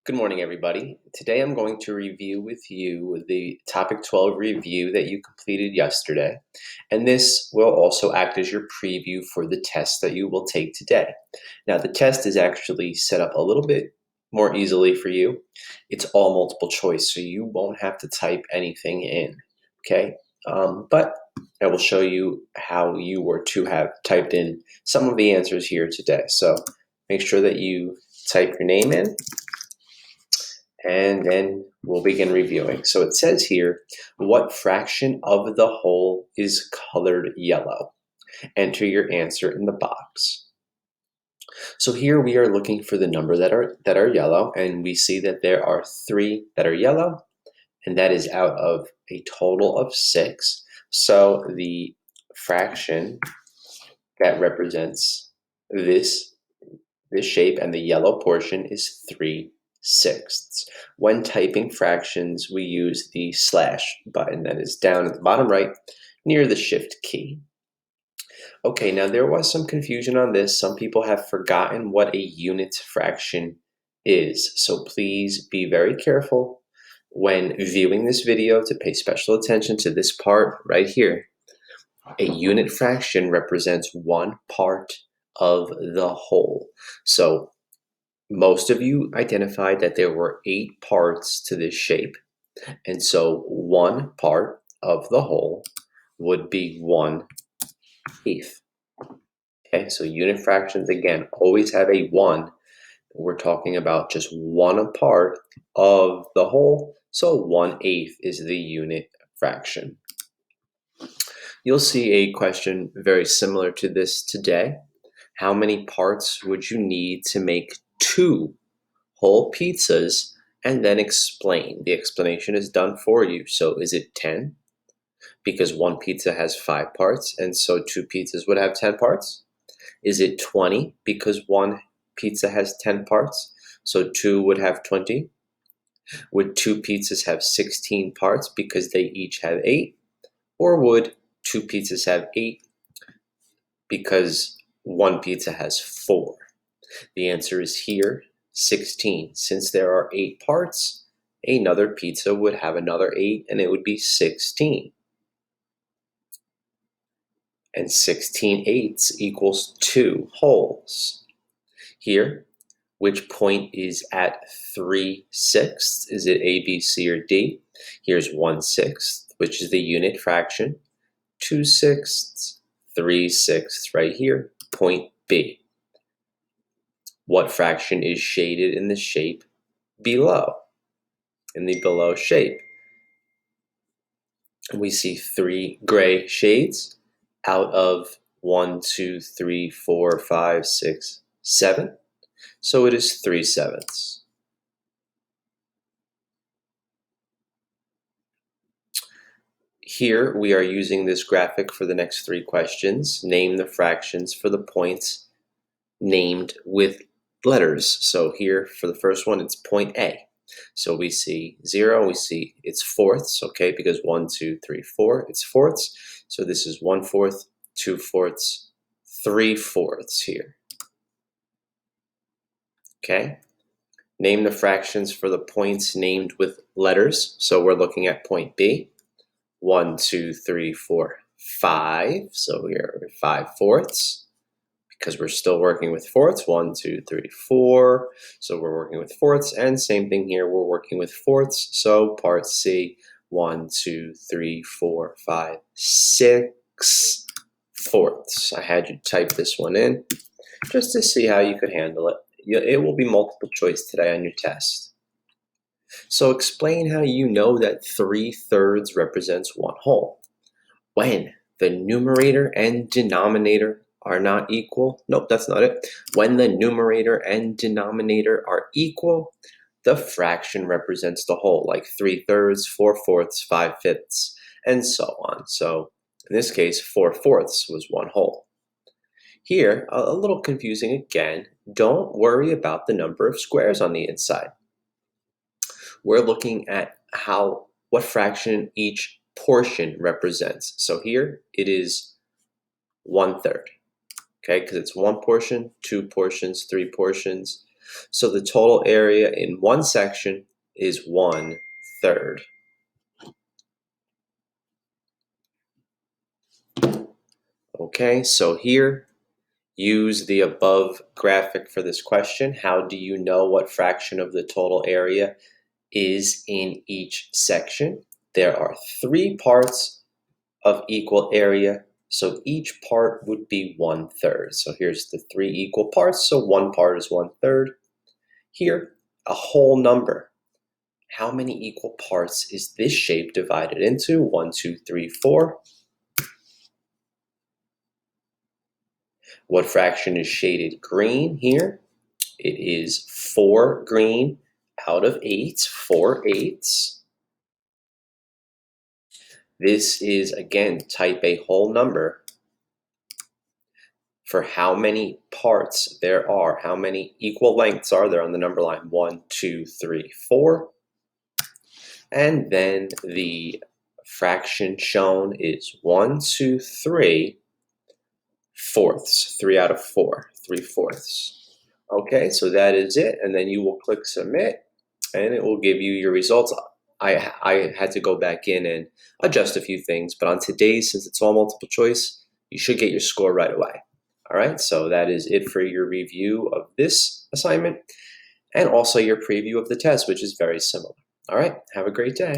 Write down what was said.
Good morning, everybody. Today I'm going to review with you the Topic 12 review that you completed yesterday, and this will also act as your preview for the test that you will take today. Now, the test is actually set up a little bit more easily for you. It's all multiple choice, so you won't have to type anything in, okay? But I will show you how you were to have typed in some of the answers here today. So make sure that you type your name in, and then we'll begin reviewing. So it says here, what fraction of the whole is colored yellow? Enter your answer in the box. So here we are looking for the number that are yellow, and we see that there are 3 that are yellow, and that is out of a total of 6. So the fraction that represents this shape and the yellow portion is 3/6. When typing fractions, we use the slash button that is down at the bottom right near the shift key. Okay, now there was some confusion on this. Some people have forgotten what a unit fraction is. So please be very careful when viewing this video to pay special attention to this part right here. A unit fraction represents one part of the whole. So most of you identified that there were 8 parts to this shape, and so one part of the whole would be 1/8. Okay, so unit fractions, again, always have a 1. We're talking about just one part of the whole, so 1/8 is the unit fraction. You'll see a question very similar to this today. How many parts would you need to make 2 whole pizzas? And then explain. The explanation is done for you. So is it 10? Because one pizza has 5 parts, and so 2 pizzas would have 10 parts? Is it 20? Because one pizza has 10 parts, so 2 would have 20? Would 2 pizzas have 16 parts because they each have 8? Or would 2 pizzas have 8 because one pizza has 4? The answer is here, 16. Since there are 8 parts, another pizza would have another 8, and it would be 16. And 16/8 equals 2 wholes. Here, which point is at 3/6? Is it A, B, C, or D? Here's 1/6, which is the unit fraction. 2/6, 3/6 right here, point B. What fraction is shaded in the shape below? In the below shape, we see 3 gray shades out of 1, 2, 3, 4, 5, 6, 7. So it is 3/7. Here we are using this graphic for the next 3 questions. Name the fractions for the points named with letters. So here for the first one, it's point A. So we see 0, we see it's fourths, okay, because 1, 2, 3, 4, it's fourths. So this is 1/4, 2/4, 3/4 here. Okay, name the fractions for the points named with letters. So we're looking at point B. 1, 2, 3, 4, 5. So we are 5/4 because we're still working with fourths. 1, 2, 3, 4. So we're working with fourths, and same thing here. We're working with fourths. So part C, 1, 2, 3, 4, 5, 6/4. I had you type this one in just to see how you could handle it. It will be multiple choice today on your test. So explain how you know that 3/3 represents one whole. When the numerator and denominator are not equal. Nope, that's not it. When the numerator and denominator are equal, the fraction represents the whole, like 3/3, 4/4, 5/5, and so on. So in this case, 4/4 was one whole. Here, a little confusing again. Don't worry about the number of squares on the inside. We're looking at what fraction each portion represents. So here it is 1/3, okay, because it's 1 portion, 2 portions, 3 portions. So the total area in one section is 1/3. Okay, so here, use the above graphic for this question. How do you know what fraction of the total area is in each section? There are 3 parts of equal area, so each part would be 1/3. So here's the 3 equal parts, so one part is 1/3. Here, a whole number. How many equal parts is this shape divided into? 1, 2, 3, 4. What fraction is shaded green here? It is 4 green out of 8, 4/8. This is, again, type a whole number for how many parts there are, how many equal lengths are there on the number line. 1, 2, 3, 4. And then the fraction shown is 1, 2, 3 fourths, 3 out of 4, 3/4. Okay, so that is it, and then you will click submit, and it will give you your results. I had to go back in and adjust a few things, but on today's, since it's all multiple choice, you should get your score right away. All right, so that is it for your review of this assignment, and also your preview of the test, which is very similar. All right, have a great day.